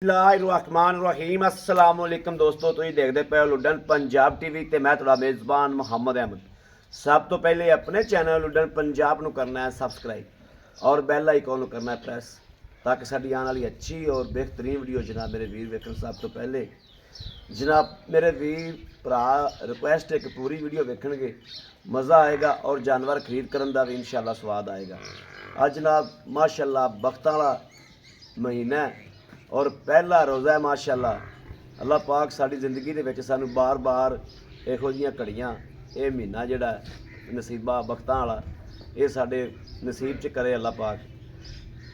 बिस्मिल्लाहिर्रहमानिर्रहीम अस्सलाम वालेकुम दोस्तों, तुसीं देखदे पे हो लुडन पंजाब टीवी ते मैं तुहाडा मेज़बान मुहम्मद अहमद। सब तो पहले अपने चैनल लुडन पंजाब नूं करना है सबसक्राइब और बैल आइकॉन नूं करना है प्रेस ताकि साडी आने वाली अच्छी और बेहतरीन वीडियो जनाब मेरे वीर वेखण। सब तो पहले जनाब मेरे वीर भरा रिक्वेस्ट है कि पूरी वीडियो वेखणगे, मज़ा आएगा और जानवर खरीद करन दा भी इंशाअल्लाह स्वाद आएगा। अज जनाब माशाअल्लाह बख्तां वाला महीना है और पहला रोज़ा है माशाअल्लाह। अल्लाह पाक साड़ी ज़िंदगी दे विच सानू बार बार इहो जिहियां घड़ियां ये महीना जिहड़ा नसीबा बख्तां वाला ये साडे नसीब च करे अल्लाह पाक।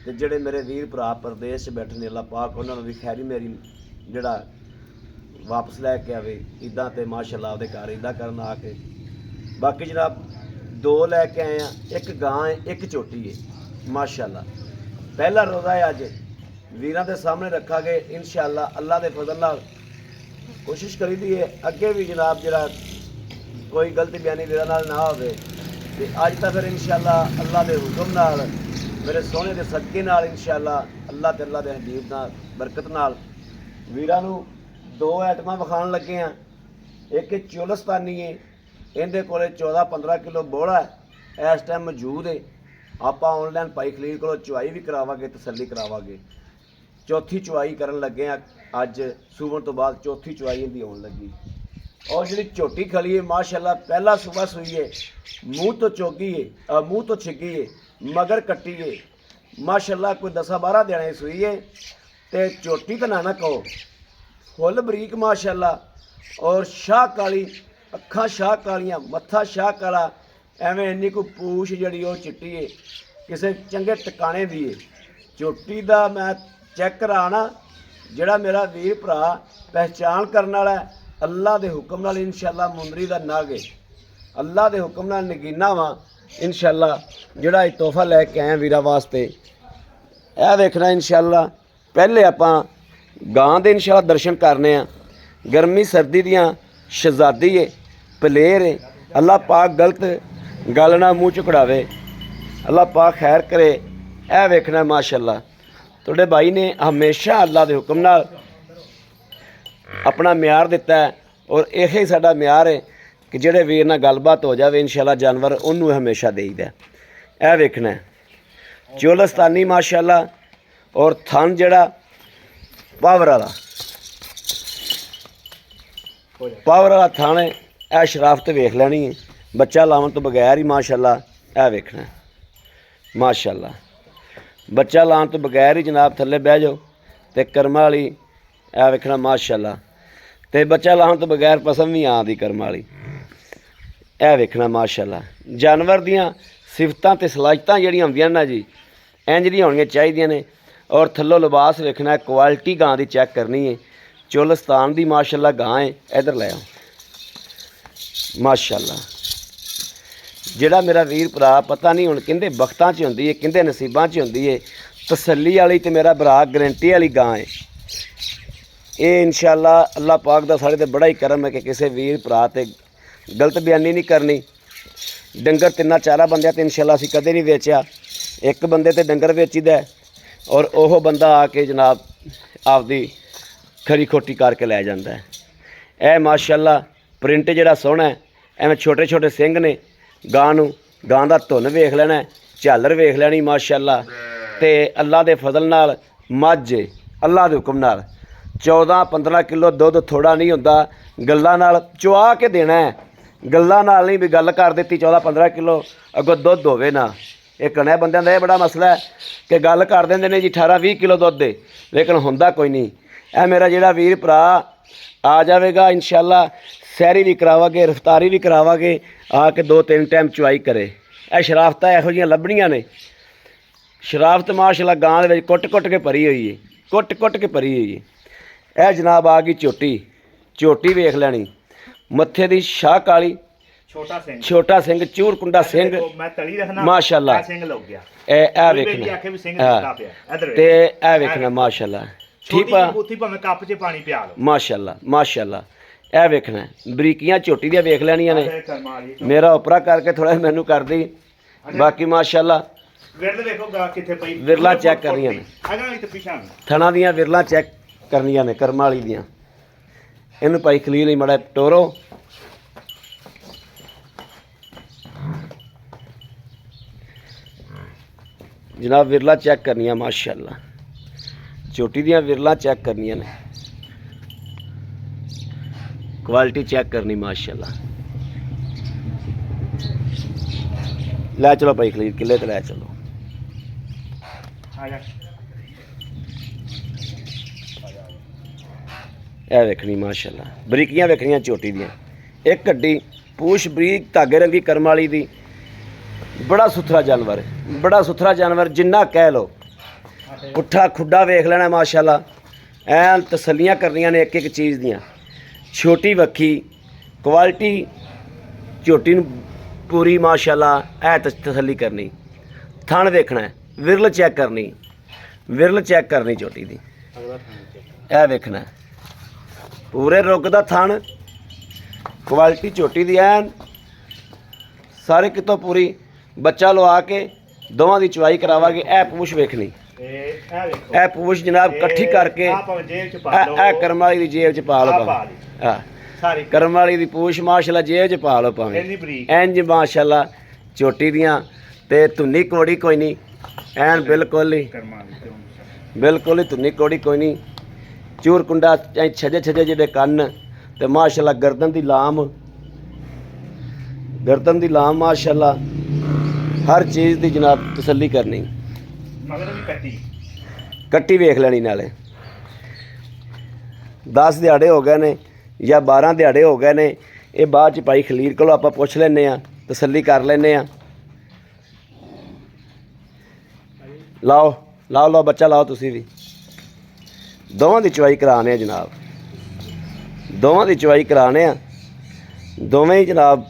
ते जिहड़े मेरे वीर भरा परदेश च बैठे ने अल्लाह पाक उन्हां नूं भी खैरी मेरी जिहड़ा वापस लैके आवे ईदां ते माशाअल्लाह उहदे घर ईदां करन आके। बाकी जनाब दो लैके आए हैं, एक गां है एक झोटी है माशाअल्लाह। पहला रोज़ा है अज वीरां दे सामने रखा गए इंशाअल्लाह अल्लाह दे फजल नाल कोशिश करी दी है अगे भी जनाब जरा कोई गलत बयानी वीरां नाल ना होवे ते अज तां फिर इंशाअल्लाह अल्लाह दे हुक्म नाल मेरे सोहने दे सदके नाल इंशाअल्लाह अल्लाह ते अल्लाह दे हबीब नाल बरकत नाल वीरां नूं दो आइटमां विखाण लगे हैं। एक चोलस्तानी है, इहदे कोले 14-15 किलो बोड़ा है इस टाइम मौजूद है। आपां ऑनलाइन भाई खलील कोलों चुआई भी करावांगे तसल्ली करावांगे। चौथी चुआई करन लगे हैं अज सूवन तो बाद चौथी चुआई इहदी होण लगी। और जिहड़ी झोटी खली है माशाअल्लाह पहला सुबह सुई है, मूँह तो चोगी है मूँह तो छिगी है मगर कट्टी है माशाअल्लाह। कोई 10-12 दिन सुई है ते झोटी तो ना कहो फुल बरीक माशाअल्लाह। और शाह काली अखां शाह कालियां मत्था शाह काला एवें इन्नी कोई पूछ जिहड़ी वो चिट्टी है किसी चंगे टिकाणे दी है। झोटी दा मैं चैक कराना जिहड़ा मेरा वीर भरा पहचान करने वाला है अल्लाह के हुक्म नाल इंशाअल्लाह मुंदरी दा नाग है। अल्लाह के हुक्म नाल नगीना वा इंशाअल्लाह जिहड़ा तोहफा लैके आए वीरा वास्ते यह देखना इंशाअल्लाह। पहले आपां गां दे इंशाअल्लाह दर्शन करने आ। गर्मी सर्दी दियां शहजादी है पलेर है। अल्लाह पाक गलत गल ना मूँह चुकड़ावे, अल्लाह पाक खैर करे। यह वेखना माशाअल्लाह तुहाडे भाई ने हमेशा अल्लाह के हुक्म नाल अपना म्यार दिता है और यही साडा म्यार है कि जिहड़े वीर नाल गलबात हो जाए इंशाअल्लाह जानवर उन्होंने हमेशा देईदा। यह वेखना चोलस्तानी माशाअल्लाह और थन जिहड़ा पावर वाला थन है। यह शराफत वेख लैनी है बच्चा लावन तो बगैर ही माशाअल्लाह। यह वेखना माशाअल्लाह बच्चा लाने तो बगैर ही जनाब थले बह जाओ तो कर्मा वाली यह वेखना माशाअल्लाह। तो बच्चा लाने तो बगैर पसंद भी आती कर्मा वाली। यह वेखना माशाअल्लाह जानवर दियाँ सिफतां ते सलाहियतां जिहड़ियां हुंदियां ना जी इंज दियां होणियां चाहीदियां ने। और थल्लों लिबास वेखना है, क्वालिटी गां की चैक करनी है। चोलस्तान की माशाअल्लाह गां है। इधर लै आओ माशाअल्लाह। जिहड़ा मेरा वीर भरा पता नहीं हुण किंदे बख्तां च हुंदी है किंदे नसीबां च हुंदी है तसल्ली वाली तो मेरा भरा गारंटी वाली गां है। ये इंशाअल्लाह अल्लाह पाक दा साढ़े ते बड़ा ही करम है कि किसी वीर भरा ते गलत बयानी नहीं करनी। डंगर 3-4 बंदियां ते इंशाअल्लाह असीं कदे नहीं वेचिया, एक बंदे ते डंगर वेचीदा और ओह बंदा आके जनाब आपदी खरी खोटी करके लै जांदा है। यह माशाअल्लाह प्रिंट जिहड़ा सोहना है एवें छोटे छोटे सिंह ने। गां दा धुन वेख लेना, झालर वेख लैनी माशाअल्लाह। ते अल्लाह दे फजल नाल मझ अल्लाह दे हुक्म नाल 14-15 किलो दुध थोड़ा नहीं होंदा। गल्लां नाल चुआ के देना है, गल्लां नाल नहीं भी गल कर दी 14-15 किलो अगों दुध होवे ना। एक कने बंदियां दा बड़ा मसला है कि गल कर देंदे ने जी 18-20 किलो दुध दे लेकिन होंदा कोई नहीं। यह मेरा जिहड़ा वीर भरा आ जाएगा इंशाअल्लाह सैरी भी करावांगे रफ्तारी भी करावांगे आके 2-3 टाइम चुआई करे। यह शराफत इहो जिहियां लभणियां ने। शराफत माशाअल्लाह गां दे विच कुट के भरी हुई है, कुट के भरी हुई है। यह जनाब आ गई झोटी। झोटी वेख लैनी मत्थे दी शाह काली छोटा सिंह चूर कुंडा सिंह माशाअल्लाह। ए वेखना ते ए वेखना माशाअल्लाह ठीक है माशाअल्लाह माशाअल्लाह। यह वेखना बरीकियां झोटी दियां वेख लैनियां ने। मेरा उपरा करके थोड़ा मैनू कर दी बाकी माशाअल्लाह विरला चेक करनियां ने थना दियां विरला चेक ਕਰਨੀਆਂ ਨੇ ਕਰਮ ਵਾਲੀ ਦੀਆਂ। ਇਹਨੂੰ ਭਾਈ ਖਲੀਲ ਲਈ ਮਾੜਾ ਟੋਰੋ। जनाब विरला चेक करनी माशाअल्लाह, चोटी दियां विरला चेक करनिया ने, क्वालिटी चेक करनी माशाअल्लाह। लै चलो भाई खलील किले ते लै चलो। यह वेखनी माशाअल्लाह, बरीकियां वेखनियां चोटी दियां। एक हड्डी पूछ बरीक धागे रंगी करम वाली दी। बड़ा सुथरा जानवर, बड़ा सुथरा जानवर जिन्ना कह लो। पुट्ठा खुड्डा वेख लेना माशाअल्लाह। ऐन तसल्लियां करनियां ने एक एक चीज़ दियां। छोटी वक्खी क्वालिटी झोटी पूरी माशाअल्लाह। ऐ तसल्ली करनी। थन वेखना है, विरल चेक करनी, विरल चेक करनी झोटी दी। ऐ वेखना पूरे रुग दा थन, क्वालिटी झोटी दी ऐन सारे कितों पूरी। बच्चा लवा के दोवां दी चवाई करावांगे। ऐ पूछ वेखनी, ऐ पूछ जनाब कट्ठी करके ऐ करम वाली दी जेब च पा लो। करम वाली दी पूछ माशाअल्लाह जेब च पा लो भावें। इंज माशाअल्लाह चोटी दियां ते धुन्नी कौड़ी कोई नहीं। ऐन बिल्कुल ही बिल्कुल ही धुन्नी कौड़ी कोई नहीं। चूर कुंडा छजे छजे जेडे कन्न ते माशाअल्लाह गर्दन दी लाम, गर्दन दी लाम माशाअल्लाह। हर चीज़ की जनाब तसल्ली करनी। कट्टी वेख लेनी नाले। 10 दिहाड़े हो गए ने या 12 दिहाड़े हो गए ने। ये बाद च भाई खलील को आप पुछ लें, तसल्ली कर लें। लाओ लाओ लाओ बच्चा लाओ। तुसी भी दोवां दी चवाई कराने जनाब, दोवां दी चवाई कराने। दोवें ही जनाब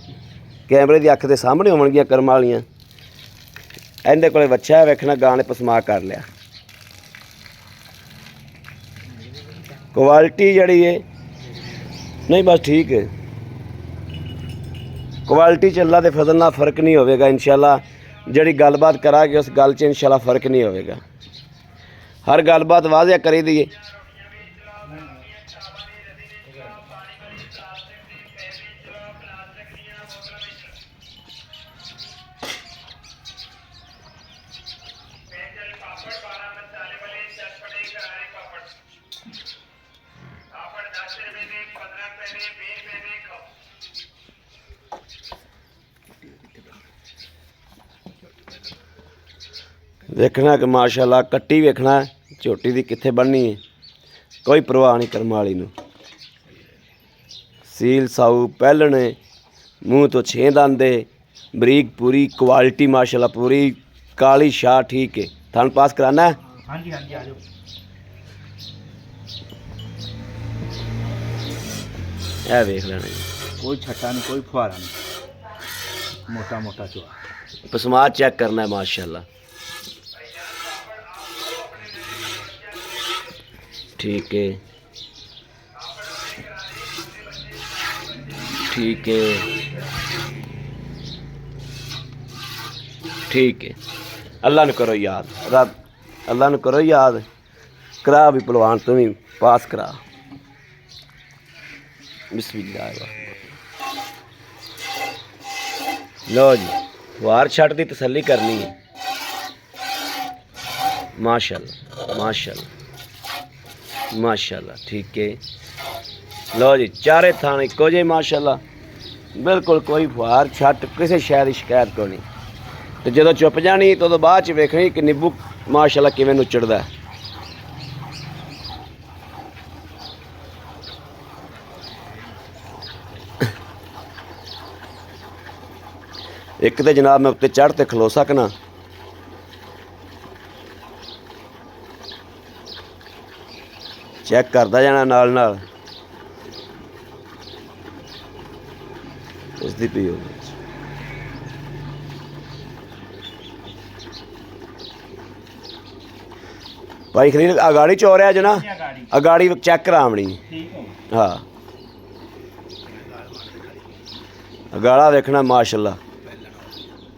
कैमरे की अख के सामने होवणगियां करम वालियां। इहदे कोले बच्चा वेखना, गां ने पसमा कर लिया। क्वालिटी जड़ी है नहीं बस ठीक है। क्वालिटी च अल्लाह के फजल नाल फर्क नहीं होगा इंशाअल्लाह। जड़ी गलबात करांगे उस गल च इंशाअल्लाह फर्क नहीं होगा। हर गलबात वाज़िया करी दी। देखना कि माशाअल्लाह कट्टी वेखना झोटी दी कित्थे बननी है। कोई परवाह नहीं करम वाली नूं। सील साऊ पहलने मूँह तो 6 दांदे बरीक पूरी क्वालिटी माशाअल्लाह पूरी। काली शाह ठीक है। थन पास कराना है। हाँ जी हाँ जी आ जाओ। यह वेख लेना कोई छट्टा नहीं, कोई फुहारा नहीं, मोटा मोटा चुआ। पसमार चेक करना है माशाअल्लाह। ठीक है ठीक है ठीक है। अल्लाह ने करो याद, रब अल्लाह ने करो याद। करा भी पलवान तुम ही पास करा। बिस्मिल्लाह। लो जी वार छट दी तसल्ली करनी है माशाअल्लाह माशाअल्लाह माशाअल्लाह। ठीक है लो जी चारे थाने इको जे माशाअल्लाह। बिल्कुल कोई फुहार छट किसी शहर की शिकायत को नहीं। तो जो चुप जानी तो बाद च वेखनी कि नींबू माशाअल्लाह किवें नुचड़दा है। एक तो जनाब मैं उत्ते चढ़ ते खलो सकना। चेक करता जाना नाल नाल। इसकी पी होगी भाई खलील अगाड़ी चो रहा ज ना, अगाड़ी चेक करावनी। हाँ गाला वेखना माशाअल्लाह।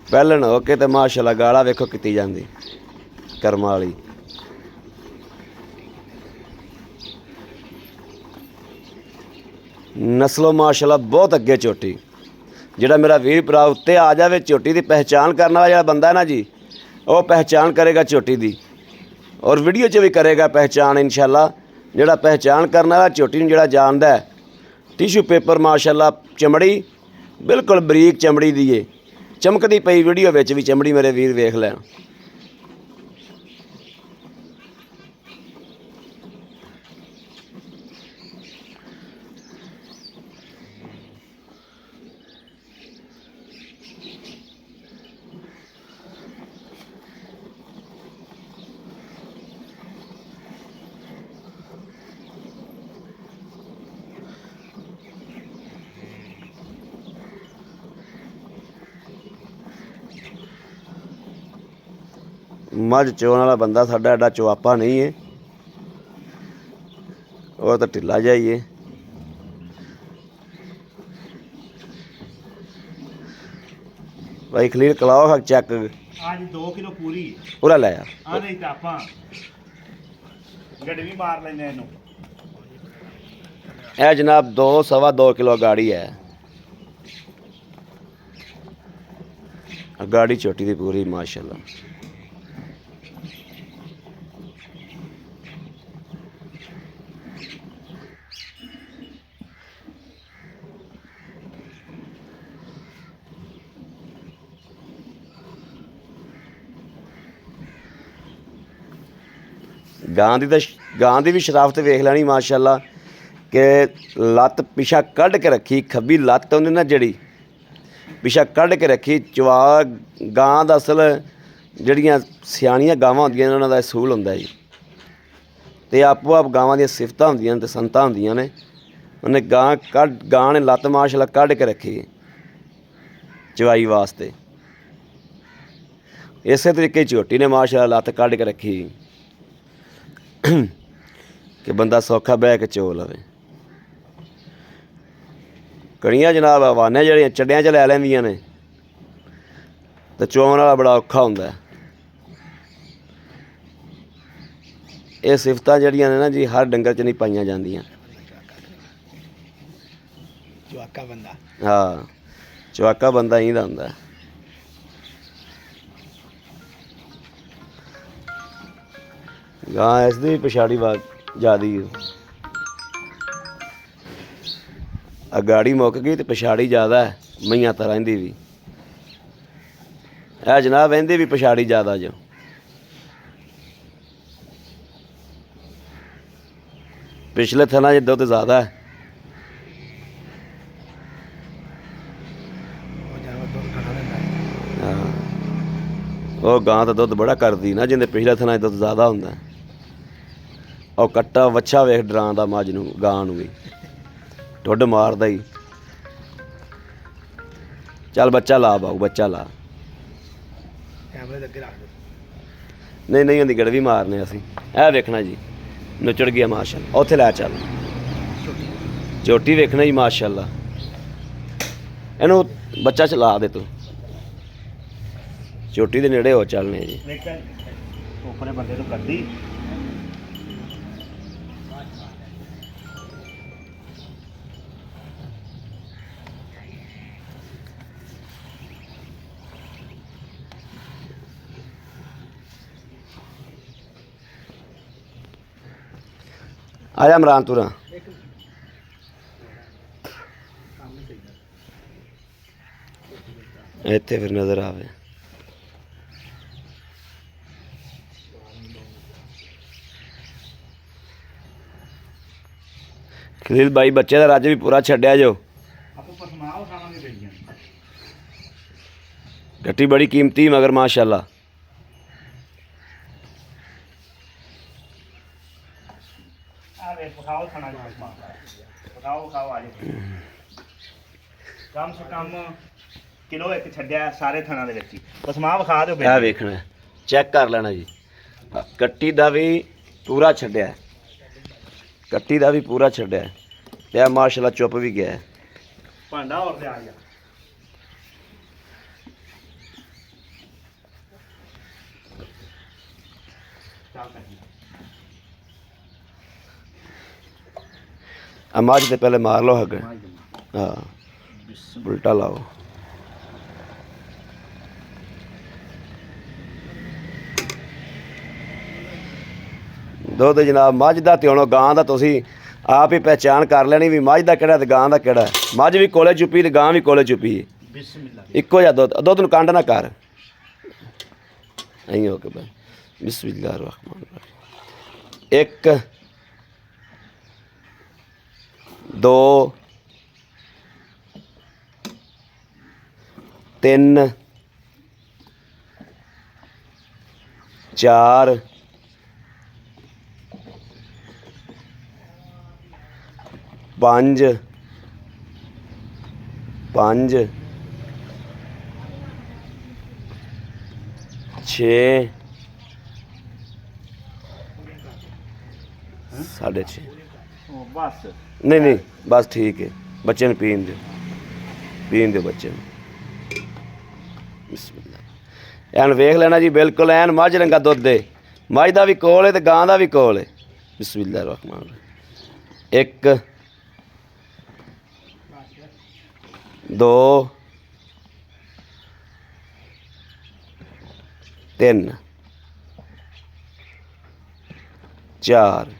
पहलन ओके तो माशाअल्लाह गाला वेखो किती जांदी करम वाली। ਨਸਲੋਂ ਮਾਸ਼ਾਅੱਲਾ ਬਹੁਤ ਅੱਗੇ ਝੋਟੀ। ਜਿਹੜਾ ਮੇਰਾ ਵੀਰ ਭਰਾ ਉੱਤੇ ਆ ਜਾਵੇ, ਝੋਟੀ ਦੀ ਪਹਿਚਾਣ ਕਰਨ ਵਾਲਾ ਜਿਹੜਾ ਬੰਦਾ ਨਾ ਜੀ, ਉਹ ਪਹਿਚਾਣ ਕਰੇਗਾ ਝੋਟੀ ਦੀ, ਔਰ ਵੀਡੀਓ 'ਚ ਵੀ ਕਰੇਗਾ ਪਹਿਚਾਣ ਇਨਸ਼ਾਅੱਲਾ। ਜਿਹੜਾ ਪਹਿਚਾਣ ਕਰਨ ਵਾਲਾ ਝੋਟੀ ਨੂੰ ਜਿਹੜਾ ਜਾਣਦਾ ਹੈ। ਟਿਸ਼ੂ ਪੇਪਰ ਮਾਸ਼ਾਅੱਲਾ, ਚਮੜੀ ਬਿਲਕੁਲ ਬਰੀਕ ਚਮੜੀ ਦੀ ਏ, ਚਮਕਦੀ ਪਈ ਵੀਡੀਓ ਵਿੱਚ ਵੀ ਚਮੜੀ ਮੇਰੇ ਵੀਰ ਵੇਖ ਲੈਣ। ਮੱਝ ਚੋਣ ਵਾਲਾ ਬੰਦਾ ਸਾਡਾ ਐਡਾ ਚੁਆਪਾ ਨਹੀਂ ਹੈ, ਉਹ ਤਾਂ ਢਿੱਲਾ ਜਾਈਏ। भाई खलील कलाओ हक चेक आज 2 किलो पूरी पूरा लाया आ नहीं तो ਆਪਾਂ गड़वी मार लेने ਇਹਨੂੰ। ਇਹ जनाब 2 सवा 2 किलो गाड़ी है। गाड़ी छोटी थी पूरी माशाल्लाह। ਗਾਂ ਦੀ ਵੀ ਸ਼ਰਾਫਤ ਵੇਖ ਲੈਣੀ ਮਾਸ਼ਾਅੱਲਾ ਕਿ ਲੱਤ ਪਿਛਾ ਕੱਢ ਕੇ ਰੱਖੀ, ਖੱਬੀ ਲੱਤ ਉਹਨੇ ਨਾ ਜਿਹੜੀ ਪਿਛਾ ਕੱਢ ਕੇ ਰੱਖੀ। ਚਵਾ ਗਾਂ ਦਾ ਅਸਲ ਜਿਹੜੀਆਂ ਸਿਆਣੀਆਂ ਗਾਵਾਂ ਹੁੰਦੀਆਂ ਨੇ ਉਹਨਾਂ ਦਾ ਅਸੂਲ ਹੁੰਦਾ ਜੀ, ਅਤੇ ਆਪੋ ਆਪ ਗਾਵਾਂ ਦੀਆਂ ਸਿਫਤਾਂ ਹੁੰਦੀਆਂ ਨੇ ਅਤੇ ਸੰਤਾਂ ਹੁੰਦੀਆਂ ਨੇ। ਉਹਨੇ ਗਾਂ ਨੇ ਲੱਤ ਮਾਸ਼ਾਅੱਲਾ ਕੱਢ ਕੇ ਰੱਖੀ ਚਵਾਈ ਵਾਸਤੇ। ਇਸੇ ਤਰੀਕੇ ਝੋਟੀ ਨੇ ਮਾਸ਼ਾਅੱਲਾ ਲੱਤ ਕੱਢ ਕੇ ਰੱਖੀ ਕਿ ਬੰਦਾ ਸੌਖਾ ਬਹਿ ਕੇ ਚੋ ਲਵੇ। ਕਣੀਆਂ ਜਨਾਬ ਹਵਾਨੇ ਜਿਹੜੀਆਂ ਚੱਡਿਆਂ 'ਚ ਲੈ ਲੈਂਦੀਆਂ ਨੇ ਅਤੇ ਚੋਣ ਵਾਲਾ ਬੜਾ ਔਖਾ ਹੁੰਦਾ। ਇਹ ਸਿਫਤਾਂ ਜਿਹੜੀਆਂ ਨੇ ਨਾ ਜੀ ਹਰ ਡੰਗਰ 'ਚ ਨਹੀਂ ਪਾਈਆਂ ਜਾਂਦੀਆਂ। ਚਵਾਕਾ ਬੰਦਾ, ਹਾਂ ਚਵਾਕਾ ਬੰਦਾ ਹੀ ਦਾ ਹੁੰਦਾ। ਗਾਂ ਇਸ ਦੀ ਪਛਾੜੀ ਜ਼ਿਆਦੀ ਆ, ਗਾੜੀ ਮੁੱਕ ਗਈ ਤੇ ਪਛਾੜੀ ਜ਼ਿਆਦਾ ਹੈ ਮਈਆਂ ਤਰ੍ਹਾਂ ਇਹਦੀ ਵੀ। ਇਹ ਜਨਾਬ ਇਹਦੀ ਵੀ ਪਛਾੜੀ ਜ਼ਿਆਦਾ ਜੋ। ਪਿਛਲੇ ਥਣਾ 'ਚ ਦੁੱਧ ਜ਼ਿਆਦਾ ਹੈ। ਹਾਂ ਉਹ ਗਾਂ ਤਾਂ ਦੁੱਧ ਬੜਾ ਕਰਦੀ ਨਾ, ਜਿਹਦੇ ਪਿਛਲੇ ਥਣਾ 'ਚ ਦੁੱਧ ਜ਼ਿਆਦਾ ਹੁੰਦਾ। ਉਹ ਕੱਟਾ ਵੱਛਾ ਵੇਖ ਡਰਾਂ ਦਾ ਮੱਝ ਨੂੰ, ਗਾਂ ਨੂੰ ਵੀ ਢੁੱਡ ਮਾਰਦਾ ਹੀ। ਚੱਲ ਬੱਚਾ ਲਾ ਬਾਊ, ਬੱਚਾ ਲਾ। ਨਹੀਂ ਨਹੀਂ ਉਹਦੀ ਗੜਵੀ ਮਾਰਨੇ ਅਸੀਂ। ਇਹ ਵੇਖਣਾ ਜੀ ਨੁਚੜ ਗਿਆ ਮਾਸ਼ਾਅੱਲਾ। ਉੱਥੇ ਲੈ ਚੱਲ ਝੋਟੀ ਵੇਖਣਾ ਜੀ ਮਾਸ਼ਾਅੱਲਾ। ਇਹਨੂੰ ਬੱਚਾ ਚਲਾ ਦੇ ਤੂੰ, ਝੋਟੀ ਦੇ ਨੇੜੇ ਹੋ ਚੱਲਨੇ ਜੀ। ਉੱਪਰੇ ਬੰਦੇ ਨੂੰ ਕਰਦੀ आजा इमरान तुरा इत्थे फिर नज़र आवे। खलील भाई बच्चे का रज भी पूरा छड्या जो। गट्टी बड़ी कीमती मगर माशाअल्लाह। कम से कम किलो एक छड्या सारे थणा दे विच। पसमा विखा दिओ। आ वेखना चेक कर लेना जी। कट्टी दा भी पूरा छड्या, कट्टी दा भी पूरा छड्या ते माशाअल्लाह चुप भी गया है। भांडा और ते आ गया। ਆ ਮੱਝ ਤੇ ਪਹਿਲੇ ਮਾਰ ਲਓ ਹੱਗ ਹਾਂ ਉਲਟਾ ਲਾਓ ਦੁੱਧ ਜਨਾਬ ਮੱਝ ਦਾ ਤੇ ਹੁਣ ਗਾਂ ਦਾ ਤੁਸੀਂ ਆਪ ਹੀ ਪਹਿਚਾਣ ਕਰ ਲੈਣੀ ਵੀ ਮੱਝ ਦਾ ਕਿਹੜਾ ਤੇ ਗਾਂ ਦਾ ਕਿਹੜਾ ਮੱਝ ਵੀ ਕੋਲੇ ਚੁੱਪੀ ਤੇ ਗਾਂ ਵੀ ਕੋਲੇ ਚੁੱਪੀ ਬਿਸਮਿਲ੍ਲਾ ਇੱਕੋ ਜਿਹਾ ਦੁੱਧ ਨੂੰ ਕੰਡ ਨਾ ਕਰ ਐਂ ਹੋ ਕੇ ਬਈ ਬਿਸਮਿਲ੍ਲਾਹ ਰਹਿਮਾਨ ਰਹੀਮ 1 2 3 4 5 5 6 6.5 ਬਸ ਨਹੀਂ ਬਸ ਠੀਕ ਹੈ ਬੱਚੇ ਨੂੰ ਪੀਣ ਦਿਓ ਬੱਚੇ ਨੂੰ ਬਿਸਮਿਲ੍ਲਾ ਐਨ ਵੇਖ ਲੈਣਾ ਜੀ ਬਿਲਕੁਲ ਐਨ ਮੱਝ ਰੰਗਾ ਦੁੱਧ ਦੇ ਮੱਝ ਦਾ ਵੀ ਕੋਲ ਹੈ ਤੇ ਗਾਂ ਦਾ ਵੀ ਕੋਲ ਹੈ ਬਿਸਮਿਲ੍ਲਾਹ ਰਹਿਮਾਨ ਰਹੀਮ 1 2 3 4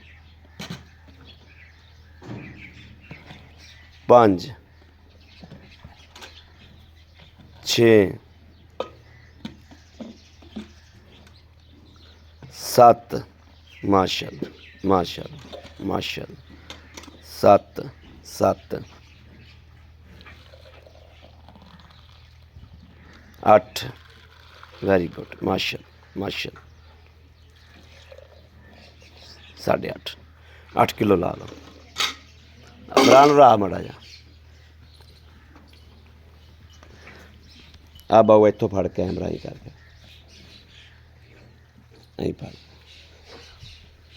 5 6 7 माशाअल्लाह 7 8 वेरी गुड माशाअल्लाह 8.5 8 किलो ला लो इमरान राह मड़ा जा आ बाबू इतों फड़ कैमरा ही करके नहीं फड़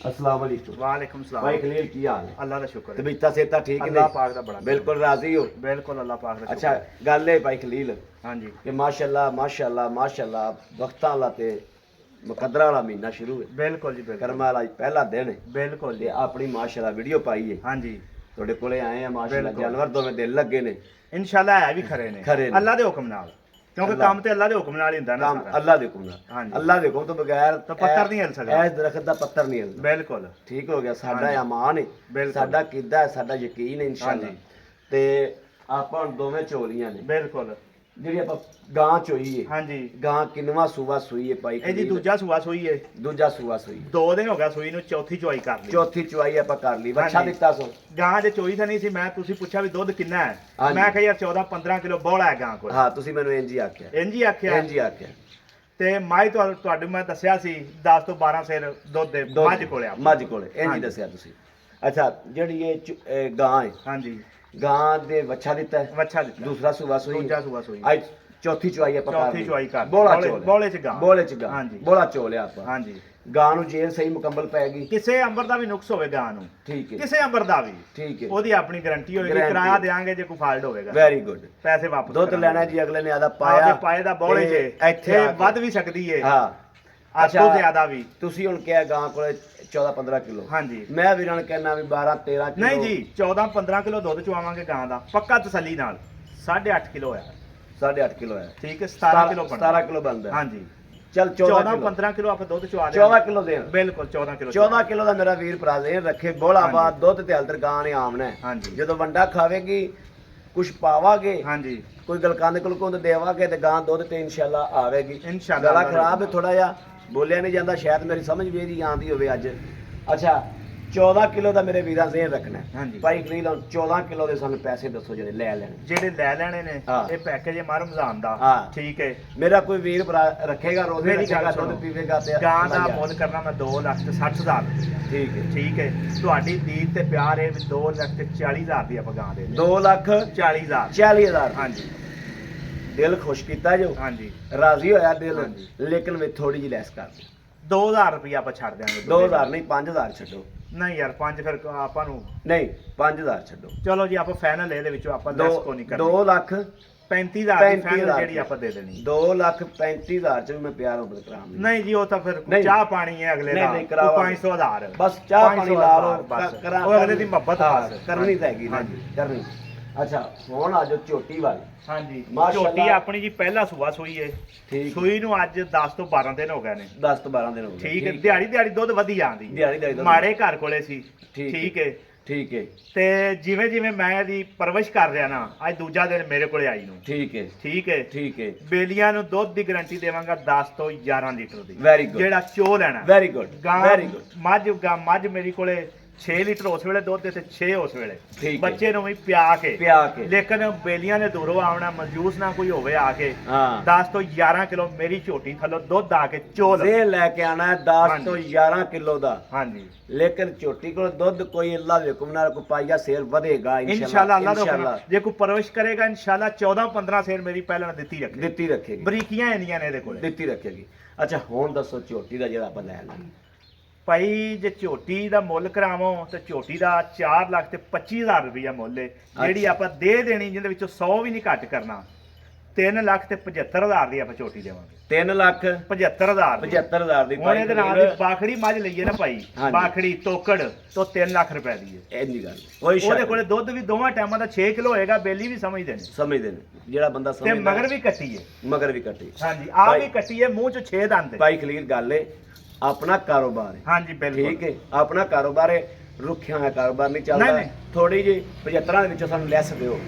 अस्सलाम वालेकुम वालेकुम सलाम भाई खलील की हाल है अल्लाह दा शुक्र है तबीयत सेहत ठीक है अल्लाह पाक दा बड़ा बिल्कुल राजी हो बिल्कुल अल्लाह पाक दा अच्छा गल है भाई खलील हां जी कि माशाअल्लाह वक्तां वाला ते मुकद्दरा वाला महीना शुरू है बिल्कुल जी बिल्कुल कर्मा वाला पहला दिन है बिल्कुल ते जी अपनी माशाअल्लाह वीडियो पाई है हां जी ਤੁਹਾਡੇ ਕੋਲੇ ਆਏ ਆ ਮਾਸ਼ਾਅੱਲਾਹ बिल्कुल। ਜਾਨਵਰ ਦੋਵੇਂ ਦਿਲ ਲੱਗੇ ਨੇ इंशाल्लाह है भी खरे ने खरे ने। अल्लाह दे हुक्म नाल क्योंकि अल्लाह- काम ते अल्लाह दे हुक्म नाल ही हुंदा ना ਕੰਮ सारा ਅੱਲਾ ਦੇ ਹੁਕਮ ਨਾਲ हाँ जी। ਅੱਲਾ ਦੇ ਹੁਕਮ ਤੋਂ ਬਗੈਰ ਤਾਂ ਪੱਥਰ ਨਹੀਂ ਹਿੱਲ ਸਕਦਾ। ਇਸ ਦਰਖਤ ਦਾ ਪੱਥਰ ਨਹੀਂ ਹਿਲਦਾ बिल्कुल ਠੀਕ ਹੋ ਗਿਆ ਸਾਡਾ ਹਾਂਜੀ। ਇਮਾਨ ਹੈ ਬਿਲਕੁਲ। ਸਾਡਾ ਕਿੱਦਾ ਹੈ ਸਾਡਾ ਯਕੀਨ ਹੈ ਇਨਸ਼ਾਅੱਲਾ ਹਾਂਜੀ। ਤੇ ਆਪਾਂ ਹੁਣ ਦੋਵੇਂ ਚੋਲੀਆਂ ਨੇ बिल्कुल ਜਿਹੜੀ ਆਪਾਂ ਗਾਂ ਚੋਈ ਹੈ हां जी ਗਾਂ ਕਿੰਨਵਾ ਸੂਆ ਸੂਈ ਹੈ ਭਾਈ ਇਹ ਜੀ ਖਲੀਲ? ਦੂਜਾ ਸੂਆ ਸੂਈ ਹੈ ਦੂਜਾ ਸੂਆ ਸੂਈ 2 ਦਿਨ ਹੋ ਗਿਆ ਸੂਈ ਨੂੰ ਚੌਥੀ ਚੁਆਈ ਕਰ ਲਈ ਚੌਥੀ ਚੁਆਈ ਆਪਾਂ ਕਰ ਲਈ ਵੱਛਾ ਹਾਂਜੀ। ਦਿੱਤਾ ਸੋ ਗਾਂ ਜੇ ਚੋਈ ਤਾਂ ਨਹੀਂ ਸੀ ਮੈਂ ਤੁਸੀਂ ਪੁੱਛਿਆ ਵੀ ਦੁੱਧ ਕਿੰਨਾ ਹੈ ਹਾਂਜੀ। ਮੈਂ ਕਿਹਾ ਯਾਰ 14 15 ਕਿਲੋ ਬੋਲਾ ਹੈ ਗਾਂ ਕੋਲ ਹਾਂ ਤੁਸੀਂ ਮੈਨੂੰ ਇੰਜ ਹੀ ਆਖਿਆ ਇੰਜ ਹੀ ਆਖਿਆ ਇੰਜ ਹੀ ਆਖਿਆ ਤੇ ਮਾਈ ਤੁਹਾਨੂੰ ਮੈਂ ਦੱਸਿਆ ਸੀ 10 ਤੋਂ 12 ਸਿਰ ਦੁੱਧ ਦੇ ਦੁੱਧ ਮੱਝ ਕੋਲੇ ਆ ਮੱਝ ਕੋਲੇ ਇੰਜ ਹੀ ਹਾਂਜੀ। ਦੱਸਿਆ ਤੁਸੀਂ ਅੱਛਾ ਜਿਹੜੀ ਇਹ ਗਾਂ ਹੈ ਹਾਂਜੀ ਗਾਂ ਦੇ ਵੱਛਾ ਦਿੱਤਾ ਹੈ ਵੱਛਾ ਦਿੱਤਾ ਦੂਸਰਾ ਸੂਆ ਸੂਈ ਦੂਜਾ ਸੂਆ ਸੂਈ ਅੱਜ ਚੌਥੀ ਚੁਆਈ ਆਪਾਂ ਕਰ ਚੌਥੀ ਲਈ। ਚੁਆਈ ਕਰ ਬੋਲਾ ਬੋਲੇ- ਚੋਲ ਬੋਲੇ ਚ ਗਾਂ। ਬੋਲੇ ਚ ਗਾਂ ਹਾਂਜੀ। ਬੋਲਾ ਚੋਲਿਆ ਆਪਾਂ ਹਾਂਜੀ ਗਾਂ ਨੂੰ ਜੇਲ ਸਹੀ ਮੁਕੰਮਲ ਪੈ ਗਈ ਕਿਸੇ ਅੰਬਰ ਦਾ ਵੀ ਨੁਕਸ ਹੋਵੇ ਗਾਂ ਨੂੰ ਠੀਕ ਹੈ ਕਿਸੇ ਅੰਬਰ ਦਾ ਵੀ ਠੀਕ ਹੈ ਉਹਦੀ ਆਪਣੀ ਗਾਰੰਟੀ ਹੋਏਗੀ Guarantee ਕਿਰਾਇਆ ਹੈ। ਦੇਾਂਗੇ ਜੇ ਕੋਈ ਫਾਲਟ ਹੋਵੇਗਾ ਵੈਰੀ ਗੁੱਡ ਪੈਸੇ ਵਾਪਸ ਦੁੱਧ ਕਰਾਂਗੇ। ਲੈਣਾ ਜੀ ਅਗਲੇ ਨੇ ਆਦਾ ਪਾਇਆ ਪਾਇਆ ਪਾਏ ਦਾ ਬੋਲੇ ਤੇ ਚ ਇੱਥੇ ਇਹ ਆ ਕੇ- ਵੱਧ ਵੀ ਸਕਦੀ ਏ ਹਾਂ ਅੱਜ ਤੋਂ ਜ਼ਿਆਦਾ ਵੀ ਤੁਸੀਂ ਹੁਣ ਕਿਹਾ ਗਾਂ ਕੋਲੇ 14 15 ਕਿਲੋ ਹਾਂਜੀ ਮੈਂ ਵੀਰਾਂ ਨੂੰ ਕਹਿਣਾ ਵੀ 12 13 ਕਿਲੋ ਨਹੀਂ ਜੀ 14 15 ਕਿਲੋ ਦੁੱਧ ਚਵਾਵਾਂਗੇ ਗਾਂ ਦਾ ਪੱਕਾ ਤਸੱਲੀ ਨਾਲ 8.5 ਕਿਲੋ ਆ 8.5 ਕਿਲੋ ਹੈ ਠੀਕ ਹੈ 17 ਕਿਲੋ ਬਣਦਾ 17 ਕਿਲੋ ਬਣਦਾ ਹੈ। ਹਾਂਜੀ ਚੱਲ 14 15 ਕਿਲੋ ਆਪਾਂ ਦੁੱਧ ਚਵਾ 14 ਕਿਲੋ ਦੇਣ ਬਿਲਕੁਲ 14 ਕਿਲੋ 14 ਕਿਲੋ ਦਾ ਮੇਰਾ ਵੀਰ ਭਰਾ ਦੇ ਰੱਖੇ ਬੋਲਾ ਬਾਦ ਦੁੱਧ ਤੇ ਹਲਦਰ ਗਾਂ ਨੇ ਆਮਣਾ ਹੈ। ਹਾਂਜੀ ਜਦੋਂ ਵੰਡਾ ਖਾਵੇਗੀ ਕੁਛ ਪਾਵਾਂਗੇ ਹਾਂਜੀ ਕੋਈ ਗਲਕਾਂਦੇ ਕੋਲ ਕੋਲ ਦੇਵਾਂਗੇ ਤੇ ਗਾਂ ਦੁੱਧ ਤੇ ਇਨਸ਼ਾਅੱਲਾ ਆਵੇਗੀ ਇਨਸ਼ਾਅੱਲਾ ਗਲਾ ਖਰਾਬ ਹੈ ਥੋੜਾ ਜਿਹਾ ਬੋਲਿਆ ਨਹੀਂ ਜਾਂਦਾ ਸ਼ਾਇਦ ਮੇਰੀ ਸਮਝ ਵੀ ਇਹਦੀ ਆਂਦੀ ਹੋਵੇ ਅੱਜ ਅੱਛਾ 14 ਕਿਲੋ ਦਾ ਮੇਰੇ ਵੀਰਾਂ ਜ਼ੇਨ ਰੱਖਣਾ ਹੈ। ਹਾਂਜੀ। ਭਾਈ ਖਲੀਲ ਹੁਣ 14 ਕਿਲੋ ਦੇ ਸਾਨੂੰ ਪੈਸੇ ਦੱਸੋ ਜਿਹੜੇ ਲੈ ਲੈਣੇ ਜਿਹੜੇ ਲੈ ਲੈਣੇ ਨੇ ਹਾਂ। ਇਹ ਪੈਕੇਜ ਹੈ ਮਾਰ ਰਮਜ਼ਾਨ ਦਾ ਹਾਂ। ਠੀਕ ਹੈ ਮੇਰਾ ਕੋਈ ਵੀਰ ਭਰਾ ਰੱਖੇਗਾ ਰੋਜ਼ ਮੇਰੀ ਗੱਲ ਰੱਖੇਗਾ ਸੁਣੋ। ਦੁੱਧ ਪੀਵੇਗਾ ਤੇ ਗਾਂ ਦਾ ਅੱਲਾ ਮੁੱਲ ਕਰਨਾ ਮੈਂ 2,60,000 ਠੀਕ ਹੈ ਠੀਕ ਹੈ ਤੁਹਾਡੀ ਦੀਦ ਤੇ ਪਿਆਰ ਹੈ ਵੀ 2,40,000 ਦੀ ਆਪਾਂ ਗਾਂ ਦੇ 2 ਲੱਖ 40,000 40,000 ਹਾਂਜੀ ਦਿਲ ਖੁਸ਼ ਕੀਤਾ ਜੋ ਹਾਂਜੀ ਰਾਜ਼ੀ ਹੋਇਆ ਦਿਲ ਹਾਂਜੀ। ਲੇਕਿਨ ਮੈਂ ਥੋੜੀ ਜਿਹੀ ਲੈਸ ਕਰ ਦੇ 2,000 ਰੁਪਇਆ ਆਪਾਂ ਛੱਡ ਦਿਆਂਗੇ 2000 ਨਹੀਂ 5000 ਛੱਡੋ ਨਹੀਂ ਯਾਰ 5 ਫਿਰ ਆਪਾਂ ਨੂੰ ਨਹੀਂ 5000 ਛੱਡੋ ਚਲੋ ਜੀ ਆਪਾਂ ਫਾਈਨਲ ਇਹਦੇ ਵਿੱਚੋਂ ਆਪਾਂ ਲੈਸ ਕੋ ਨਹੀਂ ਕਰਨੀ 2 ਲੱਖ 35,000 ਦੀ 35,000 ਫਾਈਨਲ ਜਿਹੜੀ ਆਪਾਂ ਦੇ ਦੇਣੀ। 2,35,000 ਚ ਵੀ ਮੈਂ ਪਿਆਰ ਹੋਵੇ ਕਰਾਮ ਨਹੀਂ ਜੀ ਉਹ ਤਾਂ ਫਿਰ ਨਹੀਂ। ਚਾਹ ਪਾਣੀ ਹੈ ਅਗਲੇ ਨਹੀਂ, ਦਾ ਨਹੀਂ, ਕਰਾਵਾਂਗੇ। 500,000 ਬਸ ਚਾਹ ਪਾਣੀ ਲਾ ਲਓ ਬਸ ਕਰਾਂ ਉਹ ਅਗਲੇ ਦੀ ਮੁਹੱਬਤ ਬਸ ਕਰਨੀ ਤਾਂ ਹੈਗੀ ਨਾ ਹਾਂਜੀ। ਕਰਨੀ। ਅੱਛਾ ਹੁਣ ਆ ਜਾਓ ਝੋਟੀ ਵਾਲੀ। ਹਾਂਜੀ ਮਾਸ਼ਾਅੱਲਾ। ਝੋਟੀ ਆਪਣੀ ਜੀ ਪਹਿਲਾ ਸੂਆ ਸੂਈ ਹੈ। ਠੀਕ ਸੂਈ ਨੂੰ ਅੱਜ 10 ਤੋਂ 12 ਦਿਨ ਹੋ ਗਏ ਨੇ। 10 ਤੋਂ 12 ਦਿਨ ਹੋ ਗਏ। ਠੀਕ ਹੈ ਦਿਹਾੜੀ ਦੁੱਧ ਵਧੀ ਜਾਂਦੀ ਦਿਹਾੜੀ ਦੁੱਧ। ਮਾੜੇ ਘਰ ਕੋਲੇ ਸੀ। ਠੀਕ ਠੀਕ ਹੈ ਠੀਕ ਹੈ ਤੇ ਜਿਵੇਂ ਜਿਵੇਂ ਮੈਂ ਇਹਦੀ ਪਰਵਰਿਸ਼ ਕਰ ਰਿਹਾ ਨਾ ਅੱਜ ਦੂਜਾ ਦਿਨ ਮੇਰੇ ਕੋਲੇ ਆਈ ਨੂੰ। ਠੀਕ ਹੈ ਠੀਕ ਹੈ ਠੀਕ ਹੈ ਬੇਲੀਆਂ ਨੂੰ ਦੁੱਧ ਦੀ ਗਾਰੰਟੀ ਦੇਵਾਂਗਾ 10 ਤੋਂ 11 ਲੀਟਰ ਦੀ। ਵੈਰੀ ਗੁੱਡ ਜਿਹੜਾ ਚੋ ਲੈਣਾ ਵੈਰੀ ਗੁੱਡ ਗਾਂ ਵੈਰੀ ਗੁੱਡ ਮੱਝ ਮੇਰੀ ਕੋਲੇ 6 ਲੀਟਰ ਉਸ ਵੇਲੇ ਦੁੱਧ ਦੇ ਤੇ 6 ਉਸ ਵੇਲੇ ਠੀਕ ਹੈ। ਬੱਚੇ ਨੂੰ ਵੀ ਪਿਆ ਕੇ ਲੇਕਿਨ ਬੇਲੀਆਂ ਨੇ ਦੂਰੋਂ ਆਉਣਾ ਮਨਜੂਸ ਨਾ ਕੋਈ ਹੋਵੇ ਆ ਕੇ ਹਾਂ 10 ਤੋਂ 11 ਕਿਲੋ ਮੇਰੀ ਝੋਟੀ ਥੱਲੋਂ ਦੁੱਧ ਆ ਕੇ ਚੋਲ ਇਹ ਲੈ ਕੇ ਆਣਾ ਹੈ 10 ਤੋਂ 11 ਕਿਲੋ ਦਾ। ਹਾਂਜੀ ਲੇਕਿਨ ਝੋਟੀ ਕੋਲ ਦੁੱਧ ਕੋਈ ਅੱਲਾ ਦੇ ਹੁਕਮ ਨਾਲ ਕੋਈ ਪਾਈਆ ਸੇਰ ਵਧੇਗਾ ਇਨਸ਼ਾਅੱਲਾ ਅੱਲਾ ਦਾ ਹੁਕਮ ਜੇ ਕੋਈ ਪਰਵਰਿਸ਼ ਕਰੇਗਾ ਇਨਸ਼ਾਅੱਲਾ 14-15 ਸੇਰ ਮੇਰੀ ਪਹਿਲਾਂ ਦਿੱਤੀ ਰੱਖੇਗੀ ਬਰੀਕੀਆਂ ਇੰਨੀਆਂ ਨੇ ਇਹਦੇ ਕੋਲੇ ਦਿੱਤੀ ਰੱਖੇਗੀ। ਅੱਛਾ ਹੁਣ ਦੱਸੋ ਝੋਟੀ ਦਾ ਜਿਹੜਾ ਆਪਾਂ ਲੈਣਾ ਭਾਈ ਜੇ ਝੋਟੀ ਦਾ ਮੁੱਲ ਕਰਾਵੋ ਤੇ ਝੋਟੀ ਦਾ 4 ਲੱਖ ਤੇ 25,000 ਰੁਪਇਆ ਮੁੱਲ ਹੈ ਜਿਹੜੀ ਆਪਾਂ ਦੇ ਦੇਣੀ ਜਿਹਦੇ ਵਿੱਚੋਂ 100 ਵੀ ਨਹੀਂ ਘੱਟ ਕਰਨਾ 3 ਲੱਖ ਤੇ 75,000 ਦੀ ਆਪਾਂ ਝੋਟੀ ਦੇਵਾਂਗੇ 3 ਲੱਖ 75,000 75,000 ਦੀ ਹੁਣ ਇਹਦੇ ਨਾਲ ਬਾਖੜੀ ਮੱਝ ਲਈਏ ਨਾ ਭਾਈ ਹਾਂਜੀ। ਬਾਖੜੀ ਤੋਕੜ ਤੋਂ 3 ਲੱਖ ਰੁਪਏ ਦੀ ਹੈ ਇੰਨੀ ਗੱਲ ਕੋਈ ਉਹਦੇ ਕੋਲੇ ਦੁੱਧ ਵੀ ਦੋਵਾਂ ਟਾਈਮਾਂ ਦਾ 6 ਕਿਲੋ ਹੋਏਗਾ ਬੇਲੀ ਵੀ ਸਮਝਦੇ ਨੇ ਸਮਝਦੇ ਨੇ ਜਿਹੜਾ ਬੰਦਾ ਤੇ ਸਮਝਦਾ ਮਗਰ ਵੀ ਕੱਟੀ ਹੈ ਮਗਰ ਵੀ ਕੱਟੀ ਹਾਂਜੀ ਆ ਵੀ ਕੱਟੀ ਹੈ ਮੂੰਹ ਚ 6 ਦੰਦ ਹੈ ਭਾਈ ਖਲੀਰ ਗੱਲ ਏ ਆਪਣਾ ਕਾਰੋਬਾਰ ਹੈ ਹਾਂਜੀ ਬਿਲਕੁਲ ਠੀਕ ਹੈ ਆਪਣਾ ਕਾਰੋਬਾਰ ਹੈ ਰੁੱਖਿਆ ਹੋਇਆ ਕਾਰੋਬਾਰ ਨਹੀਂ ਚੱਲਦਾ ਨਹੀਂ। ਥੋੜੀ ਜੀ 75 ਦੇ ਵਿੱਚੋਂ ਸਾਨੂੰ ਲੈਸ ਦਿਓ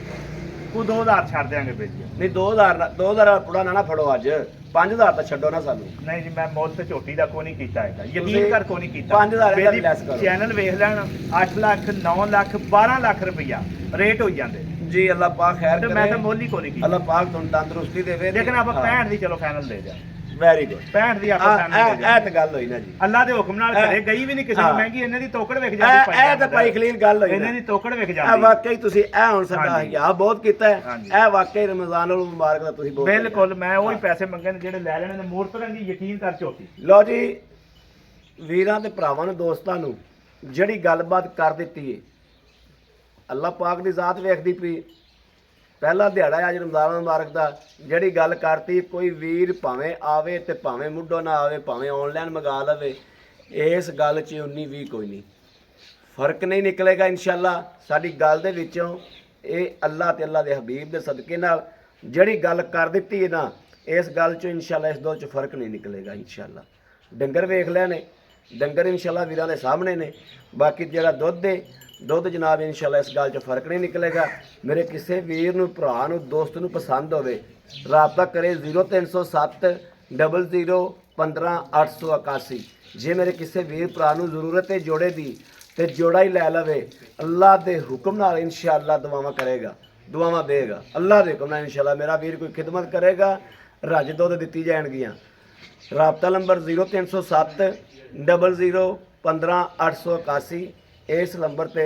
ਉਹ 2,000 ਛੱਡ ਦਿਆਂਗੇ ਬੇਲੀ ਨਹੀਂ 2000 ਪੁੜਾ ਨਾ ਫੜੋ ਅੱਜ 5000 ਤਾਂ ਛੱਡੋ ਨਾ ਸਾਨੂੰ ਨਹੀਂ ਜੀ ਮੈਂ ਮੁੱਲ ਤੇ ਝੋਟੀ ਦਾ ਕੋਈ ਨਹੀਂ ਕੀਤਾ ਹੈਗਾ ਤੁਸੀਂ ਯਕੀਨ ਕਰ ਕੋਈ ਨਹੀਂ ਕੀਤਾ 5,000 ਇਹਦਾ ਵੀ ਲੈਸ ਕਰੋ। ਚੈਨਲ ਵੇਖ ਲੈਣ 8 ਲੱਖ 9 ਲੱਖ 12 ਲੱਖ ਰੁਪਈਆ ਰੇਟ ਹੋਈ ਜਾਂਦੇ ਜੀ ਅੱਲਾਹ ਪਾਕ ਖੈਰ ਤੇ ਕਰੇ ਮੈਂ ਤਾਂ ਮੁੱਲ ਹੀ ਕੋਈ ਨਹੀਂ ਕੀਤਾ ਅੱਲਾਹ ਪਾਕ ਤੁਹਾਨੂੰ ਤੰਦਰੁਸਤੀ ਦੇਵੇ ਲੇਕਿਨ ਆਪਾਂ 65 ਦੀ ਚਲੋ ਫਾਈਨਲ ਦੇ ਦਿਆਂ ਵੈਰੀ ਗੁੱਡ 65 ਦੀ ਆਪਾਂ ਫਾਈਨਲ ਦੇ ਇਹ ਦਿਆਂ ਤਾਂ ਗੱਲ ਹੋਈ ਨਾ ਜੀ ਅੱਲਾ ਦੇ ਹੁਕਮ ਨਾਲ ਘਰੇ ਗਈ ਵੀ ਨਹੀਂ ਕਿਸੇ ਨੂੰ ਹਾਂ। ਮਹਿੰਗੀ ਇਹਨਾਂ ਦੀ ਤੋਕੜ ਵਿਕ ਜਾਂਦੀ ਇਹ ਤਾਂ ਭਾਈ ਖਲੀਲ ਗੱਲ ਹੋਈ ਇਹਨਾਂ ਨਾ ਦੀ ਤੋਕੜ ਵਿਕ ਇਹ ਜਾਂਦੀ ਵਾਕਈ ਤੁਸੀਂ ਇਹ ਹੁਣ ਸਾਡਾ ਹਾਂਜੀ। ਹਿਆ ਬਹੁਤ ਕੀਤਾ ਹੈ ਹਾਂਜੀ। ਇਹ ਵਾਕਈ ਰਮਜ਼ਾਨੁਲ ਮੁਬਾਰਕ ਦਾ ਤੁਸੀਂ ਬਹੁਤ ਬਿਲਕੁਲ ਮੈਂ ਉਹੀ ਪੈਸੇ ਮੰਗੇ ਨੇ ਜਿਹੜੇ ਲੈ ਲੈਣੇ ਨੇ ਮੂਰਤ ਰੰਗੀ ਯਕੀਨ ਕਰ ਝੋਟੀ ਲਓ ਜੀ ਵੀਰਾਂ ਤੇ ਭਰਾਵਾਂ ਨੂੰ ਦੋਸਤਾਂ ਨੂੰ ਜਿਹੜੀ ਗੱਲਬਾਤ ਕਰ ਦਿੱਤੀ ਏ ਅੱਲਾਹ ਪਾਕ ਦੀ ਜ਼ਾਤ ਵੇਖਦੀ ਪਈ ਪਹਿਲਾ ਦਿਹਾੜਾ ਹੈ ਅੱਜ ਰਮਜ਼ਾਨ ਮੁਬਾਰਕ ਦਾ ਜਿਹੜੀ ਗੱਲ ਕਰਤੀ ਕੋਈ ਵੀਰ ਭਾਵੇਂ ਆਵੇ ਤੇ ਭਾਵੇਂ ਮੁੱਢੋਂ ਨਾ ਆਵੇ ਭਾਵੇਂ ਆਨਲਾਈਨ ਮੰਗਾ ਲਵੇ ਇਸ ਗੱਲ 'ਚ 19-20 ਕੋਈ ਨਹੀਂ ਫਰਕ ਨਹੀਂ ਨਿਕਲੇਗਾ ਇਨਸ਼ਾਅੱਲਾ ਸਾਡੀ ਗੱਲ ਦੇ ਵਿੱਚੋਂ ਇਹ ਅੱਲਾਹ ਤੇ ਅੱਲਾਹ ਦੇ ਹਬੀਬ ਦੇ ਸਦਕੇ ਨਾਲ ਜਿਹੜੀ ਗੱਲ ਕਰ ਦਿੱਤੀ ਹੈ ਨਾ ਇਸ ਗੱਲ 'ਚੋਂ ਇਨਸ਼ਾਅੱਲਾ ਇਸ ਦੋ 'ਚ ਫਰਕ ਨਹੀਂ ਨਿਕਲੇਗਾ ਇਨਸ਼ਾਅੱਲਾ ਡੰਗਰ ਵੇਖ ਲਿਆ ਨੇ ਡੰਗਰ ਇਨਸ਼ਾਅੱਲਾ ਵੀਰਾਂ ਦੇ ਸਾਹਮਣੇ ਨੇ ਬਾਕੀ ਜਿਹੜਾ ਦੁੱਧ ਜਨਾਬ ਇਨਸ਼ਾਅੱਲਾ ਇਸ ਗੱਲ 'ਚ ਫਰਕ ਨਹੀਂ ਨਿਕਲੇਗਾ ਮੇਰੇ ਕਿਸੇ ਵੀਰ ਨੂੰ ਭਰਾ ਨੂੰ ਦੋਸਤ ਨੂੰ ਪਸੰਦ ਹੋਵੇ ਰਾਬਤਾ ਕਰੇ 0307 00 15 881 ਜੇ ਮੇਰੇ ਕਿਸੇ ਵੀਰ ਭਰਾ ਨੂੰ ਜ਼ਰੂਰਤ ਹੈ ਜੋੜੇ ਦੀ ਤੇ ਜੋੜਾ ਹੀ ਲੈ ਲਵੇ ਅੱਲਾਹ ਦੇ ਹੁਕਮ ਨਾਲ ਇਨਸ਼ਾਅੱਲਾ ਦੁਆਵਾਂ ਕਰੇਗਾ ਦੁਆਵਾਂ ਦੇਗਾ ਅੱਲਾਹ ਦੇ ਹੁਕਮ ਨਾਲ ਇਨਸ਼ਾਅੱਲਾ ਮੇਰਾ ਵੀਰ ਕੋਈ ਖਿਦਮਤ ਕਰੇਗਾ ਰੱਜ ਦੁੱਧ ਦਿੱਤੀ ਜਾਣਗੀਆਂ ਰਾਬਤਾ ਨੰਬਰ 0307 00 15 881 ਇਸ ਨੰਬਰ ਤੇ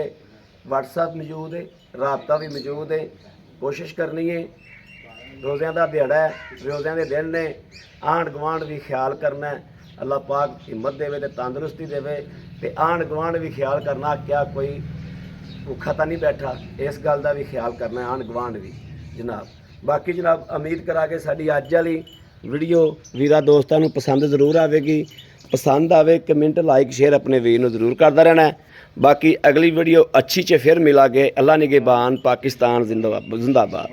WhatsApp ਮੌਜੂਦ ਹੈ ਰਾਬਤਾ ਵੀ ਮੌਜੂਦ ਹੈ ਕੋਸ਼ਿਸ਼ ਕਰਨੀ ਹੈ ਰੋਜ਼ਿਆਂ ਦਾ ਦਿਹਾੜਾ ਹੈ ਰੋਜ਼ਿਆਂ ਦੇ ਦਿਨ ਨੇ ਆਂਢ ਗੁਆਂਢ ਵੀ ਖਿਆਲ ਕਰਨਾ ਹੈ ਅੱਲਾਹ ਪਾਕ ਹਿੰਮਤ ਦੇਵੇ ਤੇ ਤੰਦਰੁਸਤੀ ਦੇਵੇ ਤੇ ਆਂਢ ਗੁਆਂਢ ਵੀ ਖਿਆਲ ਕਰਨਾ ਕਿਆ ਕੋਈ ਭੁੱਖਾ ਤਾਂ ਨਹੀਂ ਬੈਠਾ ਇਸ ਗੱਲ ਦਾ ਵੀ ਖਿਆਲ ਕਰਨਾ ਆਂਢ ਗੁਆਂਢ ਵੀ ਜਨਾਬ ਬਾਕੀ ਜਨਾਬ ਉਮੀਦ ਕਰਾਂਗੇ ਸਾਡੀ ਅੱਜ ਵਾਲੀ ਵੀਡੀਓ ਵੀਰਾਂ ਦੋਸਤਾਂ ਨੂੰ ਪਸੰਦ ਜ਼ਰੂਰ ਆਵੇਗੀ ਪਸੰਦ ਆਵੇ ਕਮੈਂਟ ਲਾਈਕ ਸ਼ੇਅਰ ਆਪਣੇ ਵੀਰ ਨੂੰ ਜ਼ਰੂਰ ਕਰਦਾ ਰਹਿਣਾ ਬਾਕੀ ਅਗਲੀ ਵੀਡੀਓ ਅੱਛੀ 'ਚ ਫਿਰ ਮਿਲਾਂਗੇ ਅੱਲਾ ਨਿਗਹਿਬਾਨ ਪਾਕਿਸਤਾਨ ਜ਼ਿੰਦਾਬਾਦ